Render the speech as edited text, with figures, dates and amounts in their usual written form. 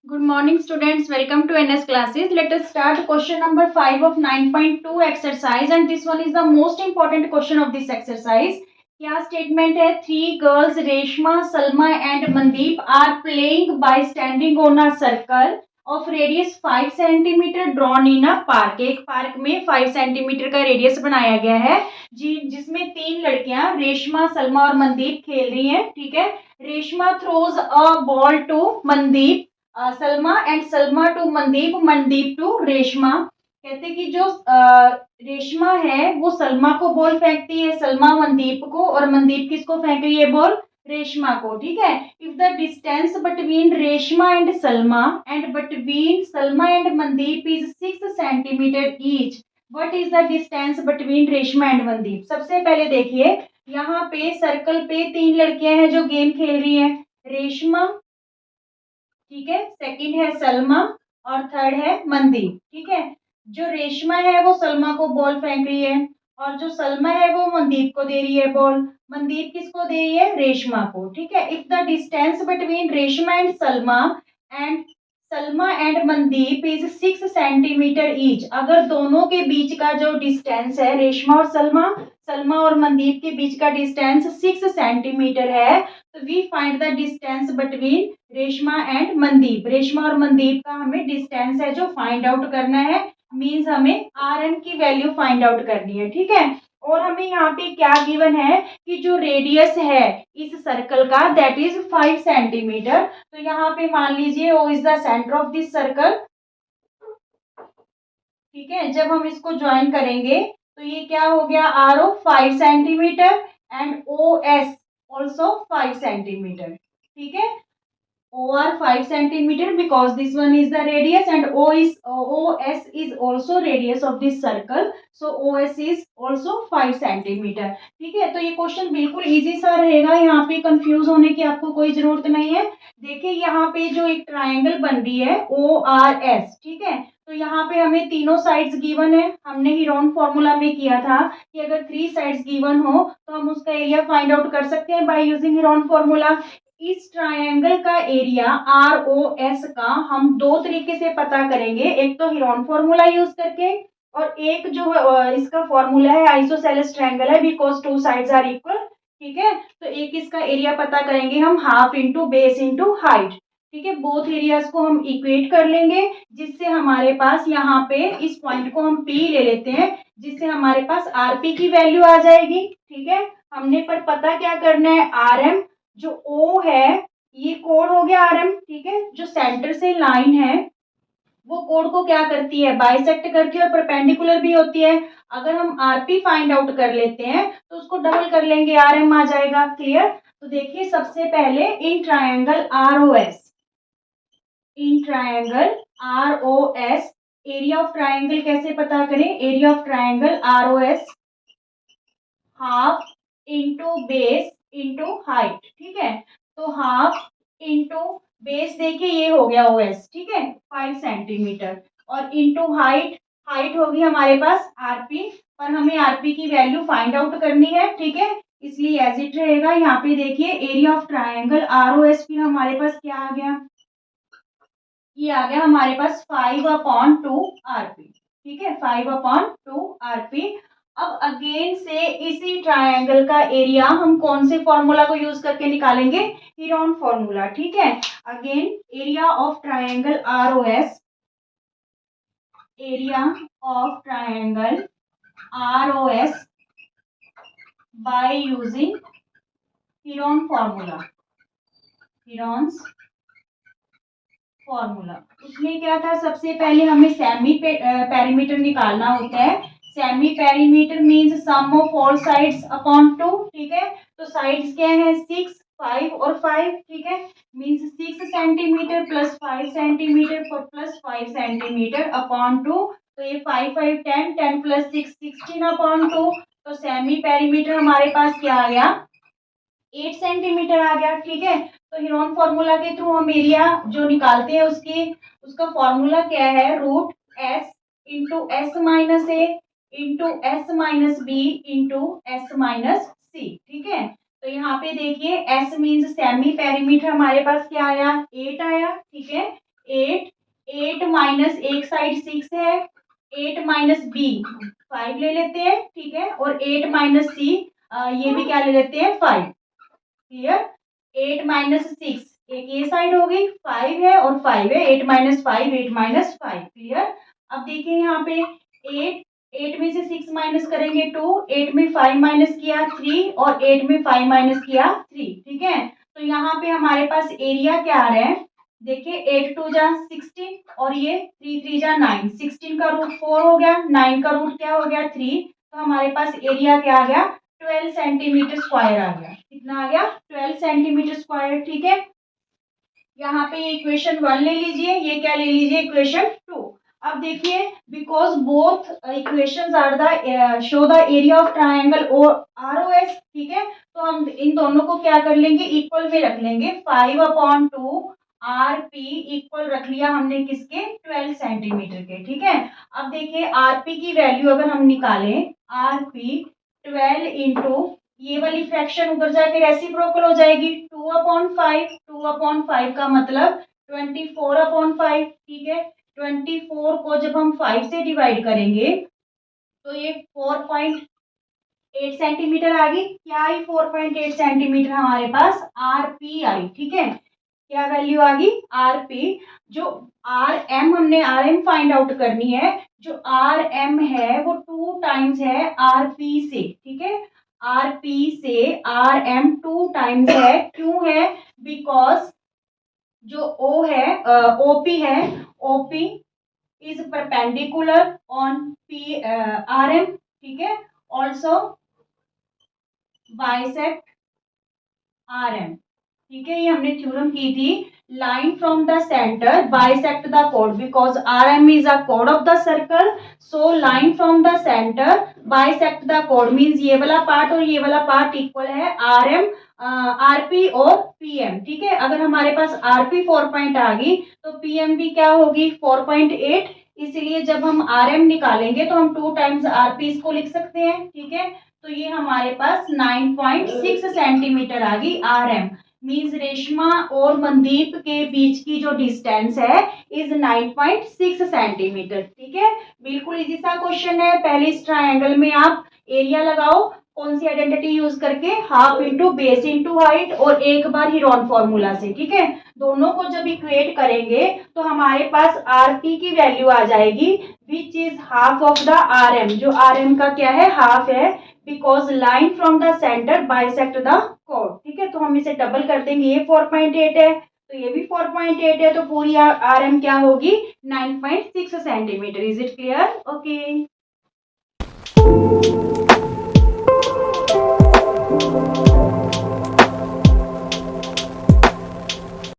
Good morning, students. Welcome to NS classes. Let us start question number 5 of 9.2 exercise, and this one is the most important question of this exercise. क्या statement है? Three girls Reshma, Salma and Mandeep are playing by standing on a circle of radius 5 centimetre drawn in a park. एक park में 5 centimetre का radius बनाया गया है जी, जिसमें तीन लड़कियां रेशमा, सलमा और मनदीप खेल रही हैं. ठीक है. Reshma throws a ball to Mandeep, Salma and Salma to Mandeep, Mandeep to Reshma. कहते कि जो रेशमा है वो सलमा को बॉल फेंकती है, सलमा मनदीप को, और मनदीप किसको फेंक रही है बॉल? रेशमा को. ठीक है. If the distance between Reshma and between Salma and Mandeep is 6 centimetre each, what is the distance between Reshma and Mandeep? सबसे पहले देखिए, यहाँ पे सर्कल पे तीन लड़कियां हैं जो गेम खेल रही हैं. रेशमा, ठीक है, सेकंड है सलमा और थर्ड है मनदीप. ठीक है. जो रेशमा है वो सलमा को बॉल फेंक रही है, और जो सलमा है वो मनदीप को दे रही है बॉल. मनदीप किसको दे रही है? रेशमा को. ठीक है. If the distance between Reshma and Salma and Mandeep is 6 centimetre each, अगर दोनों के बीच का जो डिस्टेंस है, रेशमा और सलमा, सलमा और मनदीप के बीच का डिस्टेंस 6 सेंटीमीटर है, तो we find the distance between Reshma and Mandeep. Reshma और मनदीप का हमें डिस्टेंस है जो फाइंड आउट करना है. मींस हमें आर एन की वैल्यू फाइंड आउट करनी है. ठीक है. और हमें यहाँ पे क्या गिवन है कि जो रेडियस है इस सर्कल का दैट इज 5 सेंटीमीटर. तो यहाँ पे मान लीजिए O is the centre of this circle. ठीक है. जब हम इसको ज्वाइन करेंगे तो ये क्या हो गया? R O 5 centimetre and O S also 5 centimetre. ठीक है. OR 5 centimeter because this one is the radius, and OS is also radius of this circle, so OS is also 5 centimeter. ठीक है. तो ये क्वेश्चन बिल्कुल इजी सा रहेगा, यहाँ पे कंफ्यूज होने की आपको कोई जरूरत नहीं है. देखिए यहाँ पे जो एक ट्राइंगल बन रही है ORS. ठीक है. तो यहाँ पे हमें तीनों साइड्स गिवन है. हमने हीरोन फॉर्मूला में किया था कि अगर 3 साइड्स गिवन हो तो हम उसका एरिया फाइंड आउट कर सकते हैं बाय यूजिंग हीरोन फॉर्मूला. इस ट्रायंगल का एरिया आर ओ एस का हम दो तरीके से पता करेंगे. एक तो हीरोन फॉर्मूला यूज करके, और एक जो इसका फॉर्मूला है आइसोसेलेस ट्रायंगल है because two sides are equal. ठीक है. तो एक इसका एरिया पता करेंगे हम half into base into height. ठीक है. बोथ एरियाज को हम इक्वेट कर लेंगे, जिससे हमारे पास यहाँ पे इस पॉइंट को हम पी ले लेते हैं, जिससे हमारे पास आरपी की वैल्यू आ जाएगी. ठीक है. हमने पर पता क्या करना है? R M. जो O है ये कोड हो गया आर एम. ठीक है. जो सेंटर से लाइन है वो कोड को क्या करती है? बाइसेक्ट करती है और परपेंडिकुलर भी होती है. अगर हम आरपी फाइंड आउट कर लेते हैं तो उसको डबल कर लेंगे, आर एम आ जाएगा. क्लियर. तो देखिए सबसे पहले in triangle R O S, in triangle R O S area of triangle कैसे पता करें? Area of triangle R O S half into base into height. ठीक है. तो हाफ इंटू बेस, देखिए ये हो गया ओएस. ठीक है. 5 सेंटीमीटर, और इंटू हाइट, हाइट होगी हमारे पास आरपी, पर हमें आरपी की वैल्यू फाइंड आउट करनी है. ठीक है. इसलिए एज इट रहेगा. यहाँ पे देखिए area of triangle R O S फिर हमारे पास क्या आ गया? ये आ गया हमारे पास 5/2 आरपी. ठीक है. 5/2 आरपी. अब अगेन से इसी ट्रायंगल का एरिया हम कौन से फॉर्मूला को यूज करके निकालेंगे? Heron formula. ठीक है. Again area of triangle R O S, area of triangle R O S by using Heron formula. Heron's formula. उसमें क्या था? सबसे पहले हमें सेमी पेरीमीटर निकालना होता है. Semi perimeter means sum of all sides upon 2. ठीक है. तो साइड्स क्या है? 6, 5 और 5. ठीक है. Means 6 centimetre plus 5 centimetre plus 5 centimetre upon 2. तो ये 5 5 10, 10 प्लस 6 16 अपॉन 2. तो सेमी पेरीमीटर हमारे पास क्या आ गया? 8 सेंटीमीटर आ गया. ठीक है. तो हीरोन फॉर्मूला के थ्रू हम एरिया जो निकालते हैं उसका फॉर्मूला क्या है? Root s into s minus a into s minus b into s minus c. ठीक है. तो यहाँ पे देखिए एस मीन्स सेमी पेरीमीटर हमारे पास क्या आया? 8 आया. ठीक है. 8, 8 माइनस एक साइड 6 है, 8 माइनस बी 5 ले लेते हैं, ठीक है, और 8 माइनस सी ये भी क्या ले लेते हैं 5, क्लियर। 8 माइनस 6 एक ये साइड हो गई, 5 है और 5 है, 8 माइनस 5 8 माइनस 5, क्लियर। अब देखिए यहाँ पे 8, 8 में से 6 माइनस करेंगे 2, 8 में 5 माइनस किया 3 और 8 में 5 माइनस किया 3, ठीक है। तो यहाँ पे हमारे पास एरिया क्या आ रहा है, देखिए 8 टू जा 16 और ये 3 3 जा 9, 16 का रूट 4 हो गया, 9 का रूट क्या हो गया 3, तो हमारे पास एरिया क्या आ गया 12 सेंटीमीटर स्क्वायर आ गया। कितना आ गया 12 सेंटीमीटर स्क्वायर, ठीक है। यहाँ पे इक्वेशन 1 ले लीजिए, ये क्या ले लीजिए इक्वेशन 2। अब देखिए because both equations are the show the area of triangle और ROS, ठीक है, तो हम इन दोनों को क्या कर लेंगे इक्वल में रख लेंगे, 5/2 RP इक्वल रख लिया हमने किसके 12 सेंटीमीटर के, ठीक है। अब देखिए RP की वैल्यू अगर हम निकालें, RP 12 इंटू ये वाली फ्रैक्शन उधर जाके रेसिप्रोकल हो जाएगी, 2/5, 2/5 का मतलब 24/5, ठीक है। 24 को जब हम 5 से डिवाइड करेंगे तो ये 4.8 सेंटीमीटर आ गई, क्या आई 4.8 सेंटीमीटर हमारे पास RP आई, ठीक है। क्या वैल्यू आ गई RP, जो RM हमने RM फाइंड आउट करनी है, जो RM है वो 2 टाइम्स है RP से, ठीक है। RP से RM 2 टाइम्स है, क्यों है, बिकॉज जो O है OP है, OP is perpendicular on P RM, ठीक है, ऑल्सो बाइसेक्ट RM, ठीक है। ये हमने थ्योरम की थी, line from the centre bisect the code, because RM is a code of the circle, so line from the centre bisect the code means ये वाला पार्ट और ये वाला पार्ट इक्वल है RM RP और PM, ठीक है। अगर हमारे पास RP 4 पॉइंट आ गई तो PM भी क्या होगी 4.8, इसलिए जब हम RM निकालेंगे तो हम 2 टाइम्स RP इसको लिख सकते हैं, ठीक है। तो ये हमारे पास 9.6 सेंटीमीटर आ गई RM, मीन्स रेशमा और मनदीप के बीच की जो डिस्टेंस है इज 9.6 सेंटीमीटर, ठीक है। बिल्कुल इजी सा क्वेश्चन है। पहले इस ट्रायंगल में आप एरिया लगाओ, कौन सी आइडेंटिटी यूज करके, half into base into height और एक बार हीरोन फॉर्मूला से, ठीक है। दोनों को जब इक्वेट करेंगे तो हमारे पास RP की वैल्यू आ जाएगी which is half of the RM, जो RM का क्या है हाफ है, because line from the centre bisect the code, ठीक है। तो हम इसे डबल कर देंगे, ये 4.8 है तो ये भी 4.8 है, तो पूरी RM क्या होगी 9.6 centimetre. Is it clear? Okay.